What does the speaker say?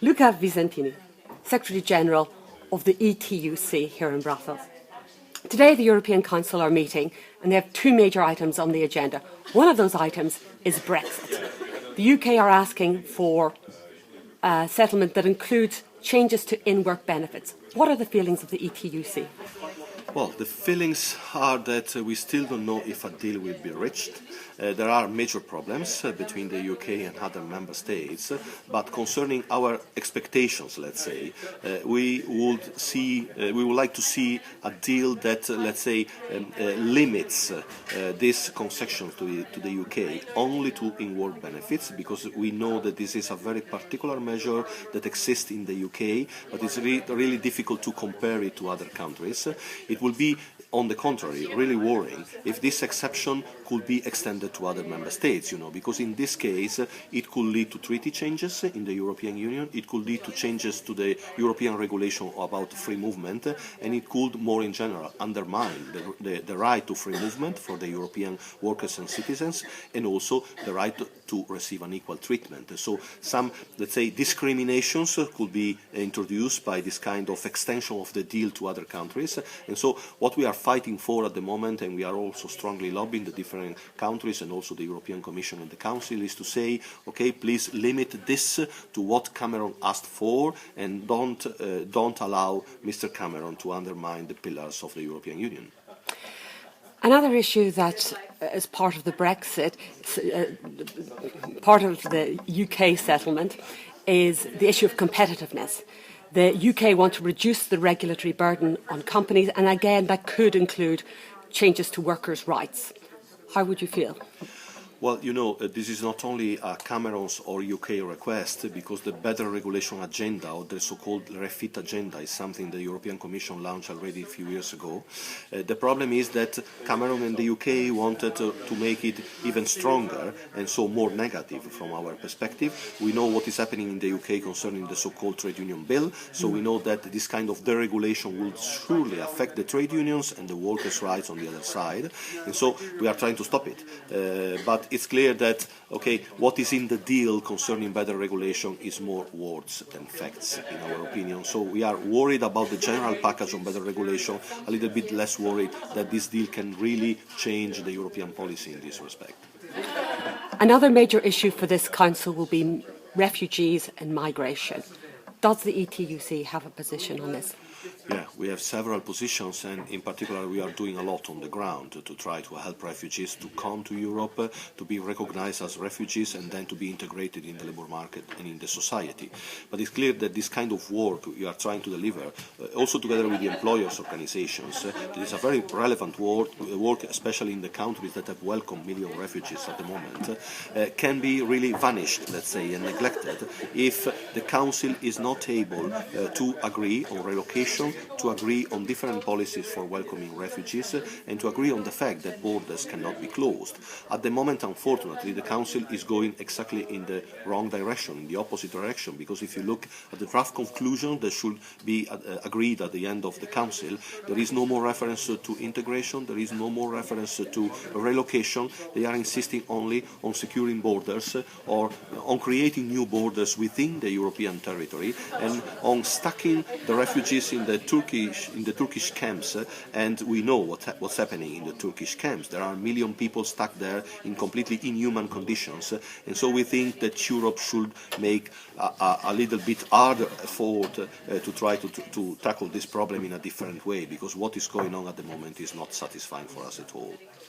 Luca Visentini, Secretary General of the ETUC here in Brussels. Today the European Council are meeting and they have two major items on the agenda. One of those items is Brexit. The UK are asking for a settlement that includes changes to in-work benefits. What are the feelings of the ETUC? Well, the feelings are that we still don't know if a deal will be reached. There are major problems between the UK and other member states, but concerning our expectations, let's say, we would like to see a deal that, let's say, limits this concession to the UK only to in-work benefits, because we know that this is a very particular measure that exists in the UK, but it's really difficult to compare it to other countries. It will be, on the contrary, really worrying if this exception could be extended to other member states, because in this case it could lead to treaty changes in the European Union, it could lead to changes to the European regulation about free movement, and it could, more in general, undermine the right to free movement for the European workers and citizens, and also the right to receive an equal treatment. So some, let's say, discriminations could be introduced by this kind of extension of the deal to other countries. And so what we are fighting for at the moment, and we are also strongly lobbying the different countries and also the European Commission and the Council, is to say, okay, please limit this to what Cameron asked for, and don't allow Mr. Cameron to undermine the pillars of the European Union. Another issue that is part of the Brexit, part of the UK settlement, is the issue of competitiveness. The UK want to reduce the regulatory burden on companies, and again, that could include changes to workers' rights. How would you feel? Well, this is not only a Cameron's or UK request, because the better regulation agenda, or the so-called refit agenda, is something the European Commission launched already a few years ago. The problem is that Cameron and the UK wanted to make it even stronger, and so more negative from our perspective. We know what is happening in the UK concerning the so-called trade union bill, so we know that this kind of deregulation will surely affect the trade unions and the workers' rights on the other side, and so we are trying to stop it. But it's clear that, okay, what is in the deal concerning better regulation is more words than facts, in our opinion. So we are worried about the general package on better regulation, a little bit less worried that this deal can really change the European policy in this respect. Another major issue for this Council will be refugees and migration. Does the ETUC have a position on this? Yeah, we have several positions, and in particular we are doing a lot on the ground to try to help refugees to come to Europe, to be recognized as refugees, and then to be integrated in the labour market and in the society. But it's clear that this kind of work we are trying to deliver, also together with the employers' organizations, it is a very relevant work, especially in the countries that have welcomed millions of refugees at the moment, can be really vanished, let's say, and neglected if the Council is not able to agree on relocation, to agree on different policies for welcoming refugees, and to agree on the fact that borders cannot be closed. At the moment, unfortunately, the Council is going exactly in the wrong direction, in the opposite direction, because if you look at the draft conclusion that should be agreed at the end of the Council, there is no more reference to integration, there is no more reference to relocation. They are insisting only on securing borders or on creating new borders within the European territory, and on stacking the refugees in the Turkish camps, and we know what's happening in the Turkish camps. There are 1 million people stuck there in completely inhuman conditions, and so we think that Europe should make a little bit harder effort to try to tackle this problem in a different way, because what is going on at the moment is not satisfying for us at all.